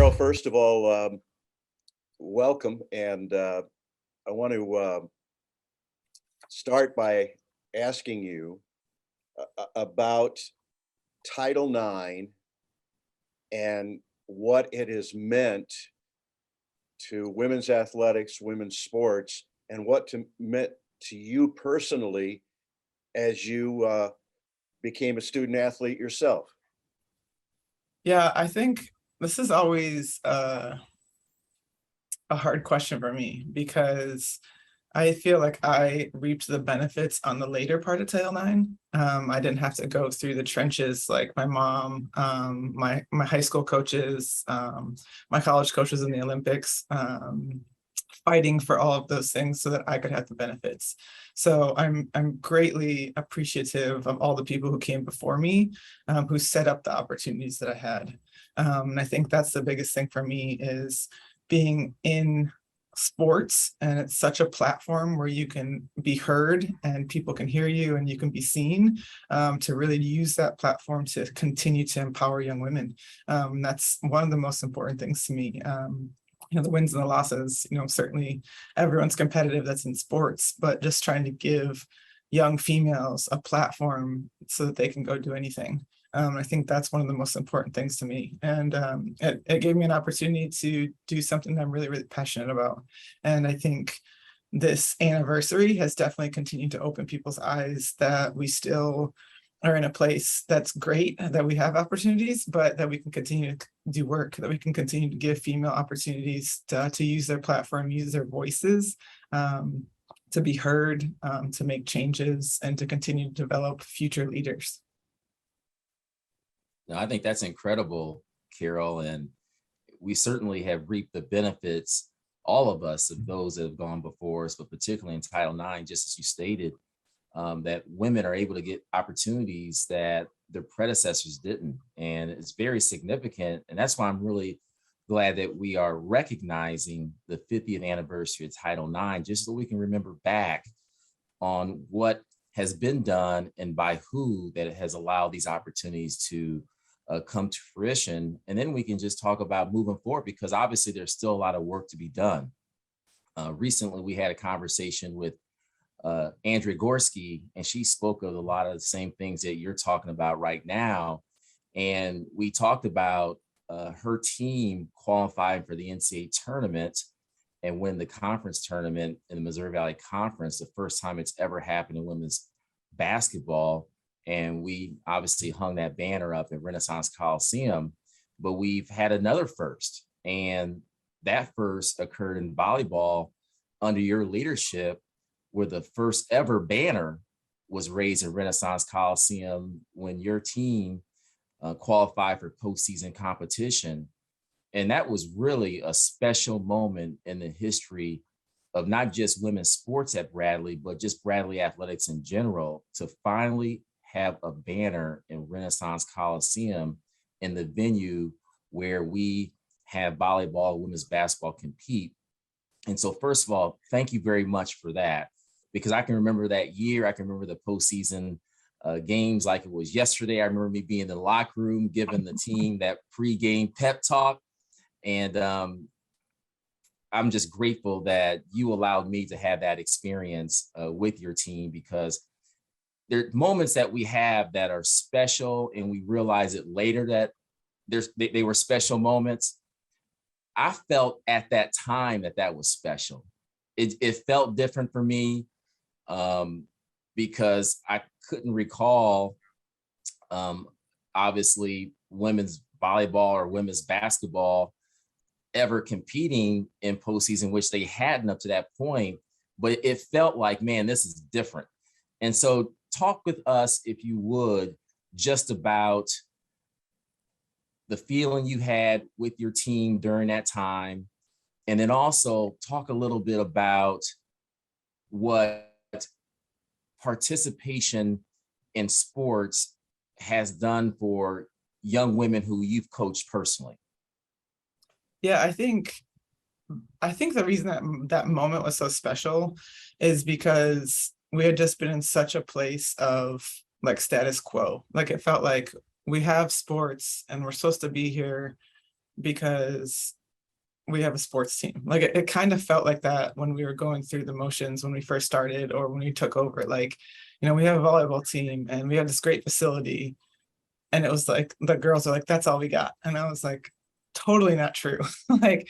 Carol, first of all, welcome. And I want to start by asking you about Title IX and what it has meant to women's athletics, women's sports, and what it meant to you personally as you became a student athlete yourself. Yeah, I think this is always a hard question for me because I feel like I reaped the benefits on the later part of Title IX. I didn't have to go through the trenches like my mom, my high school coaches, my college coaches in the Olympics, fighting for all of those things so that I could have the benefits. So I'm greatly appreciative of all the people who came before me, who set up the opportunities that I had. And I think that's the biggest thing for me is being in sports, and it's such a platform where you can be heard and people can hear you and you can be seen, to really use that platform to continue to empower young women. That's one of the most important things to me. The wins and the losses, certainly everyone's competitive that's in sports, but just trying to give young females a platform so that they can go do anything. I think that's one of the most important things to me. And it gave me an opportunity to do something that I'm really, really passionate about. And I think this anniversary has definitely continued to open people's eyes that we still are in a place that's great, that we have opportunities, but that we can continue to do work, that we can continue to give female opportunities to use their platform, use their voices, to be heard, to make changes, and to continue to develop future leaders. No, I think that's incredible, Carol, and we certainly have reaped the benefits, all of us, of those that have gone before us, but particularly in Title IX, just as you stated, that women are able to get opportunities that their predecessors didn't. And it's very significant. And that's why I'm really glad that we are recognizing the 50th anniversary of Title IX, just so we can remember back on what has been done and by who that has allowed these opportunities to come to fruition. And then we can just talk about moving forward, because obviously there's still a lot of work to be done. Recently, we had a conversation with Andrea Gorski, and she spoke of a lot of the same things that you're talking about right now. And we talked about her team qualifying for the NCAA tournament and win the conference tournament in the Missouri Valley Conference, the first time it's ever happened in women's basketball. And we obviously hung that banner up at Renaissance Coliseum, but we've had another first. And that first occurred in volleyball under your leadership, where the first ever banner was raised at Renaissance Coliseum when your team qualified for postseason competition. And that was really a special moment in the history of not just women's sports at Bradley, but just Bradley athletics in general, to finally have a banner in Renaissance Coliseum, in the venue where we have volleyball, women's basketball compete. And so first of all, thank you very much for that, because I can remember that year. I can remember the postseason games like it was yesterday. I remember me being in the locker room, giving the team that pregame pep talk. And I'm just grateful that you allowed me to have that experience with your team, because there are moments that we have that are special, and we realize it later that they were special moments. I felt at that time that was special. It felt different for me, because I couldn't recall, obviously, women's volleyball or women's basketball ever competing in postseason, which they hadn't up to that point. But it felt like, man, this is different. And so talk with us, if you would, just about the feeling you had with your team during that time. And then also talk a little bit about what participation in sports has done for young women who you've coached personally. Yeah, I think the reason that moment was so special is because we had just been in such a place of like status quo. Like, it felt like we have sports and we're supposed to be here because we have a sports team. Like it kind of felt like that when we were going through the motions when we first started or when we took over. Like, we have a volleyball team and we have this great facility. And it was like the girls are like, that's all we got. And I was like, totally not true. Like,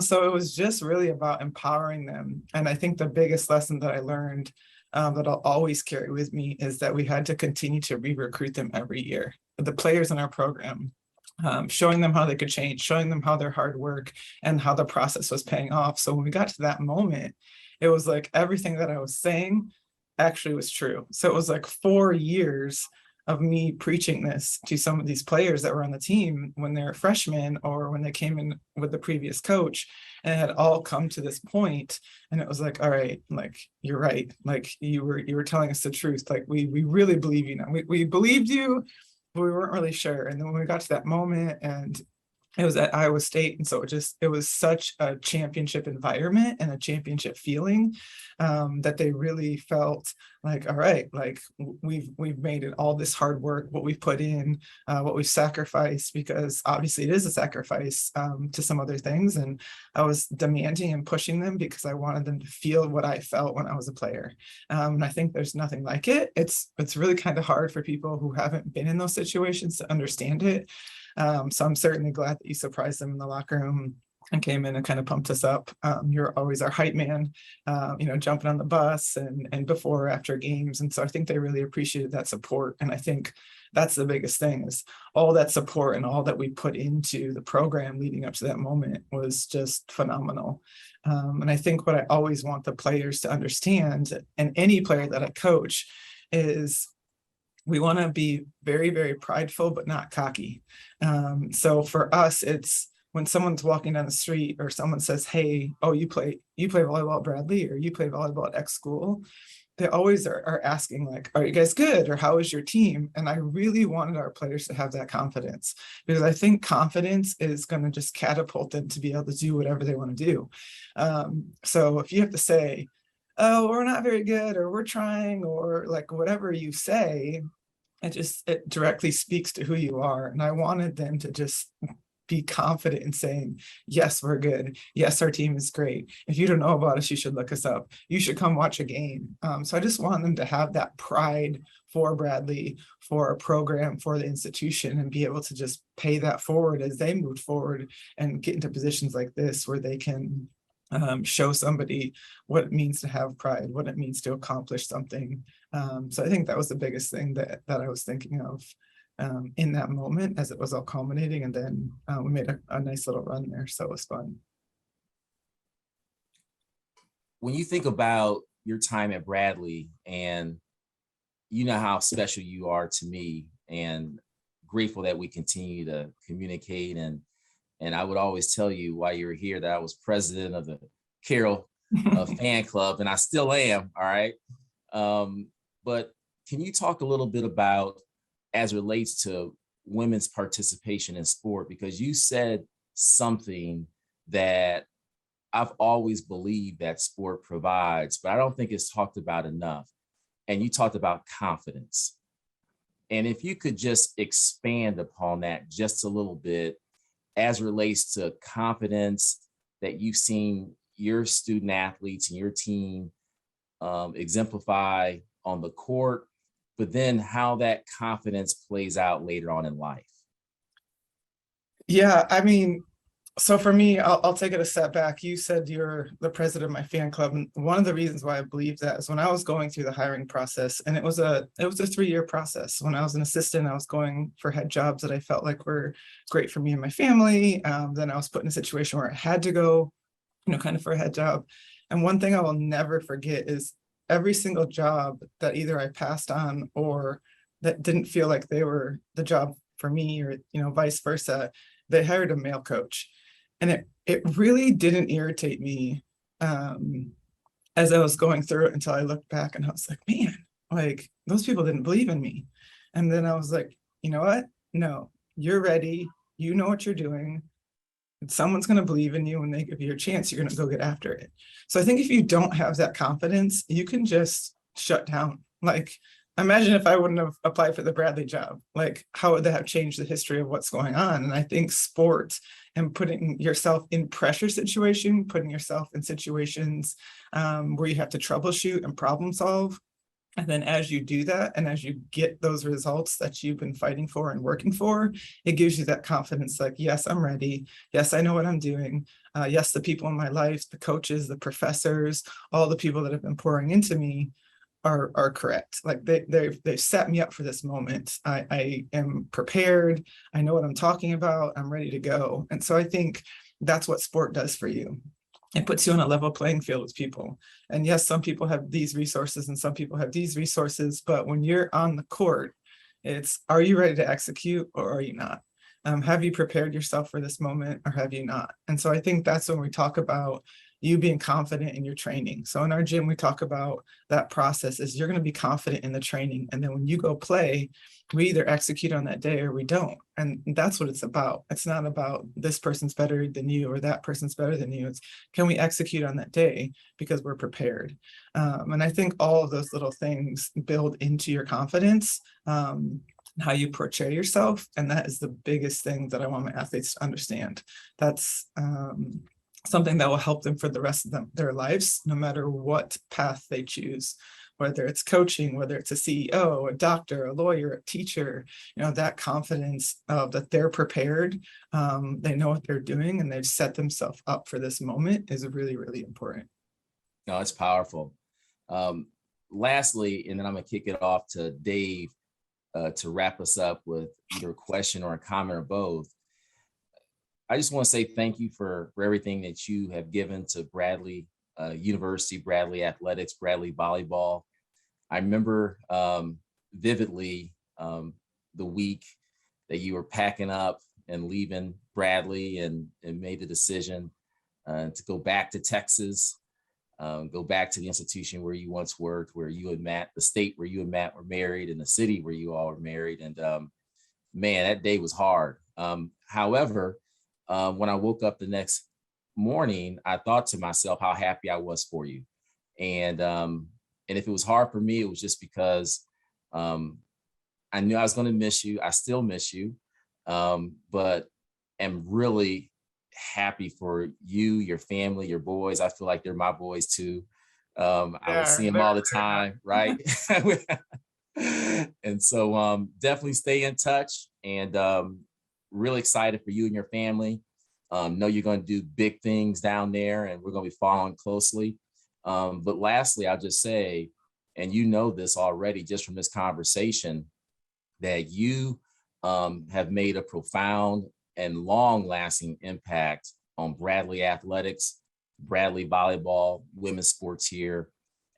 so it was just really about empowering them. And I think the biggest lesson that I learned that I'll always carry with me is that we had to continue to re-recruit them every year. The players in our program, showing them how they could change, showing them how their hard work and how the process was paying off. So when we got to that moment, it was like everything that I was saying actually was true. So it was like 4 years of me preaching this to some of these players that were on the team when they're freshmen or when they came in with the previous coach, and it had all come to this point. And it was like, all right, like, you're right. Like you were telling us the truth. Like we really believe you now. We believed you, but we weren't really sure. And then when we got to that moment, and it was at Iowa State. And so it was such a championship environment and a championship feeling that they really felt like, all right, like we've made it, all this hard work, what we've put in, what we've sacrificed, because obviously it is a sacrifice to some other things. And I was demanding and pushing them because I wanted them to feel what I felt when I was a player. And I think there's nothing like it. It's really kind of hard for people who haven't been in those situations to understand it. So I'm certainly glad that you surprised them in the locker room and came in and kind of pumped us up. You're always our hype man, jumping on the bus and before or after games. And so I think they really appreciated that support. And I think that's the biggest thing, is all that support and all that we put into the program leading up to that moment was just phenomenal. And I think what I always want the players to understand, and any player that I coach, is we want to be very, very prideful, but not cocky. So for us, it's when someone's walking down the street or someone says, hey, oh, you play volleyball at Bradley, or you play volleyball at X school. They always are asking, like, are you guys good? Or how is your team? And I really wanted our players to have that confidence, because I think confidence is going to just catapult them to be able to do whatever they want to do. So if you have to say, oh, we're not very good, or we're trying, or like whatever you say, it directly speaks to who you are. And I wanted them to just be confident in saying, yes, we're good. Yes, our team is great. If you don't know about us, you should look us up. You should come watch a game. So I just want them to have that pride for Bradley, for a program, for the institution, and be able to just pay that forward as they move forward and get into positions like this where they can show somebody what it means to have pride, what it means to accomplish something. So I think that was the biggest thing that I was thinking of in that moment as it was all culminating. And then we made a nice little run there. So it was fun. When you think about your time at Bradley, and you know how special you are to me, and grateful that we continue to communicate, and I would always tell you while you were here that I was president of the Carol fan club, and I still am. All right. But can you talk a little bit about, as it relates to women's participation in sport? Because you said something that I've always believed that sport provides, but I don't think it's talked about enough. And you talked about confidence. And if you could just expand upon that just a little bit, as it relates to confidence that you've seen your student athletes and your team exemplify on the court, but then how that confidence plays out later on in life. Yeah, I mean, so for me, I'll take it a step back. You said you're the president of my fan club. And one of the reasons why I believe that is when I was going through the hiring process, and it was a 3-year process. When I was an assistant, I was going for head jobs that I felt like were great for me and my family. Then I was put in a situation where I had to go, kind of for a head job. And one thing I will never forget is every single job that either I passed on or that didn't feel like they were the job for me, or, vice versa, they hired a male coach. And it really didn't irritate me as I was going through it, until I looked back and I was like, man, like those people didn't believe in me. And then I was like, you know what? No, you're ready. You know what you're doing. Someone's going to believe in you. When they give you a chance, you're going to go get after it. So I think if you don't have that confidence, you can just shut down. Like, imagine if I wouldn't have applied for the Bradley job, like how would that have changed the history of what's going on? And I think sport and putting yourself in pressure situation, putting yourself in situations where you have to troubleshoot and problem solve. And then as you do that, and as you get those results that you've been fighting for and working for, it gives you that confidence, like, yes, I'm ready. Yes, I know what I'm doing. Yes, the people in my life, the coaches, the professors, all the people that have been pouring into me are correct. Like they've set me up for this moment. I am prepared. I know what I'm talking about. I'm ready to go. And so I think that's what sport does for you. It puts you on a level playing field with people. And yes, some people have these resources and some people have these resources, but when you're on the court, it's, are you ready to execute or are you not? Have you prepared yourself for this moment or have you not? And so I think that's when we talk about you being confident in your training. So in our gym, we talk about that process is you're going to be confident in the training. And then when you go play, we either execute on that day or we don't. And that's what it's about. It's not about this person's better than you or that person's better than you. It's, can we execute on that day because we're prepared? And I think all of those little things build into your confidence, how you portray yourself. And that is the biggest thing that I want my athletes to understand. That's something that will help them for the rest of their lives, no matter what path they choose, whether it's coaching, whether it's a CEO, a doctor, a lawyer, a teacher, that confidence of that they're prepared, they know what they're doing and they've set themselves up for this moment is really, really important. No, it's powerful. Lastly, and then I'm gonna kick it off to Dave to wrap us up with either a question or a comment or both. I just want to say thank you for everything that you have given to Bradley University, Bradley Athletics, Bradley Volleyball. I remember vividly the week that you were packing up and leaving Bradley and made the decision to go back to Texas, go back to the institution where you once worked, where you and Matt, the state where you and Matt were married, and the city where you all were married. And man, that day was hard. However, when I woke up the next morning, I thought to myself how happy I was for you. And if it was hard for me, it was just because I knew I was going to miss you. I still miss you, but am really happy for you, your family, your boys. I feel like they're my boys too. I would see them all the time, right? And so definitely stay in touch, and really excited for you and your family. Know you're going to do big things down there, and we're going to be following closely. But lastly, I'll just say, and you know this already just from this conversation, that you have made a profound and long-lasting impact on Bradley Athletics, Bradley Volleyball, women's sports here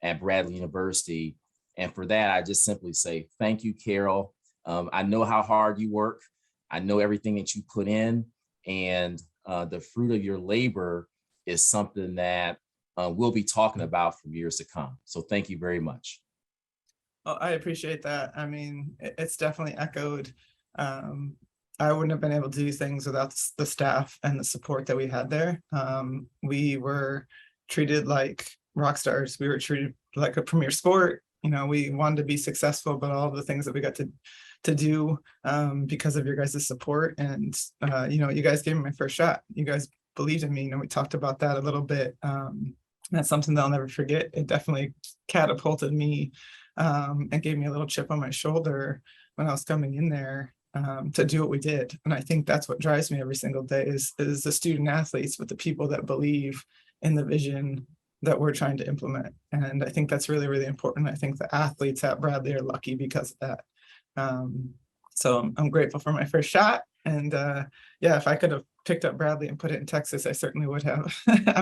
at Bradley University. And for that, I just simply say, thank you, Carol. I know how hard you work. I know everything that you put in, and the fruit of your labor is something that we'll be talking about for years to come. So thank you very much. Well, I appreciate that. I mean, it's definitely echoed. I wouldn't have been able to do things without the staff and the support that we had there. We were treated like rock stars. We were treated like a premier sport. We wanted to be successful, but all of the things that we got to do because of your guys' support. And, you guys gave me my first shot. You guys believed in me. We talked about that a little bit. That's something that I'll never forget. It definitely catapulted me and gave me a little chip on my shoulder when I was coming in there to do what we did. And I think that's what drives me every single day is the student athletes with the people that believe in the vision that we're trying to implement. And I think that's really, really important. I think the athletes at Bradley are lucky because of that. So I'm grateful for my first shot. And if I could have picked up Bradley and put it in Texas, I certainly would have,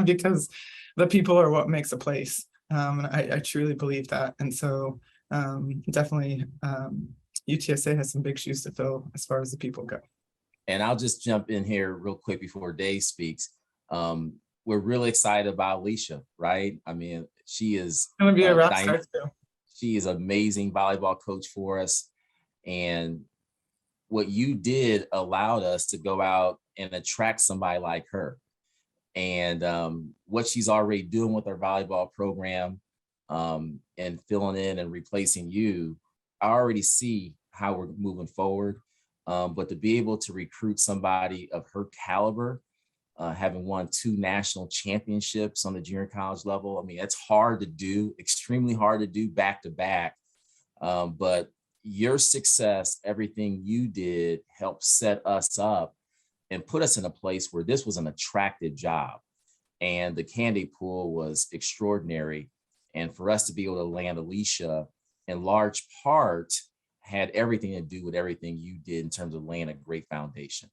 because the people are what makes a place. And I truly believe that. And so definitely UTSA has some big shoes to fill as far as the people go. And I'll just jump in here real quick before Dave speaks. We're really excited about Alicia, right? I mean, she is going to be a rock star too. She is an amazing volleyball coach for us. And what you did allowed us to go out and attract somebody like her. And what she's already doing with our volleyball program and filling in and replacing you, I already see how we're moving forward. But to be able to recruit somebody of her caliber, having won 2 national championships on the junior college level, I mean, that's hard to do, extremely hard to do back to back. But your success, everything you did helped set us up and put us in a place where this was an attractive job. And the candidate pool was extraordinary. And for us to be able to land Alicia, in large part, had everything to do with everything you did in terms of laying a great foundation.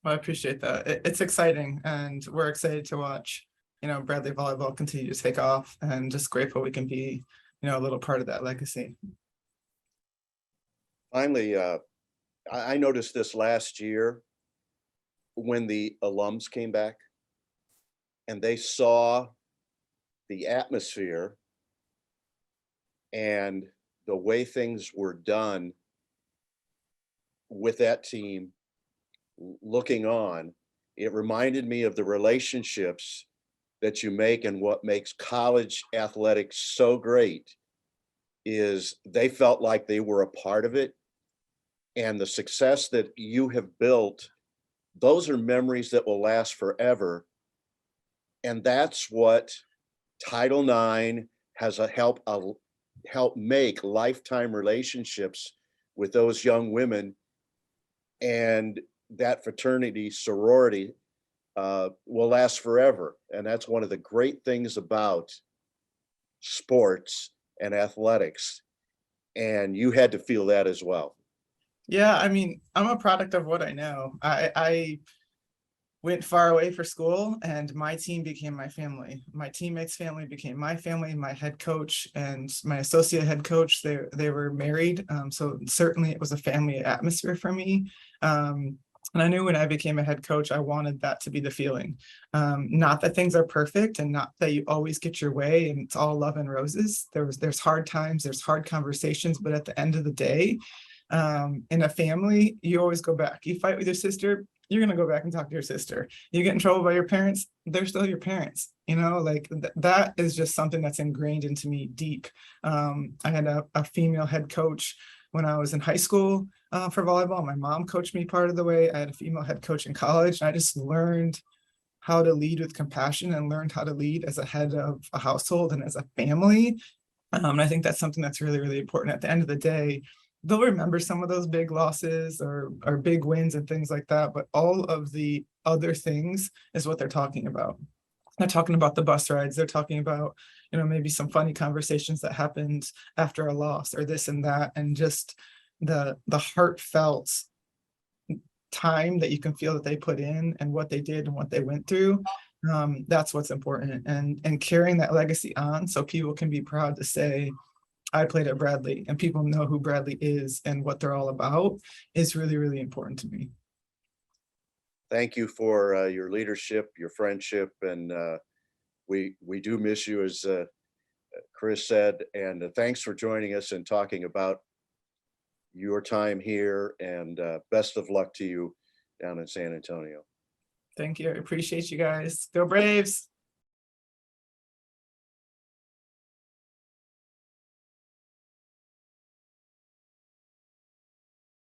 Well, I appreciate that. It's exciting, and we're excited to watch, Bradley Volleyball continue to take off, and just grateful we can be, a little part of that legacy. Finally, I noticed this last year when the alums came back and they saw the atmosphere and the way things were done with that team looking on. It reminded me of the relationships that you make, and what makes college athletics so great is they felt like they were a part of it. And the success that you have built, those are memories that will last forever. And that's what Title IX has help make lifetime relationships with those young women. And that fraternity, sorority will last forever. And that's one of the great things about sports and athletics. And you had to feel that as well. Yeah, I mean, I'm a product of what I know. I went far away for school, and my team became my family. My teammates' family became my family. My head coach and my associate head coach, they were married. So certainly it was a family atmosphere for me. And I knew when I became a head coach, I wanted that to be the feeling. Not that things are perfect, and not that you always get your way and it's all love and roses. There's hard times, there's hard conversations, but at the end of the day, in a family, you always go back. You fight with your sister, you're going to go back and talk to your sister. You get in trouble by your parents, they're still your parents. Like that is just something that's ingrained into me deep. I had a female head coach when I was in high school for volleyball. My mom coached me part of the way. I had a female head coach in college. And I just learned how to lead with compassion, and learned how to lead as a head of a household and as a family. And I think that's something that's really, really important. At the end of the day, they'll remember some of those big losses or big wins and things like that, but all of the other things is what they're talking about. They're talking about the bus rides. They're talking about, maybe some funny conversations that happened after a loss or this and that, and just the heartfelt time that you can feel that they put in and what they did and what they went through. That's what's important, and carrying that legacy on so people can be proud to say, I played at Bradley, and people know who Bradley is and what they're all about is really, really important to me. Thank you for your leadership, your friendship, and we do miss you, as Chris said. And thanks for joining us and talking about your time here. And best of luck to you down in San Antonio. Thank you. I appreciate you guys. Go Braves.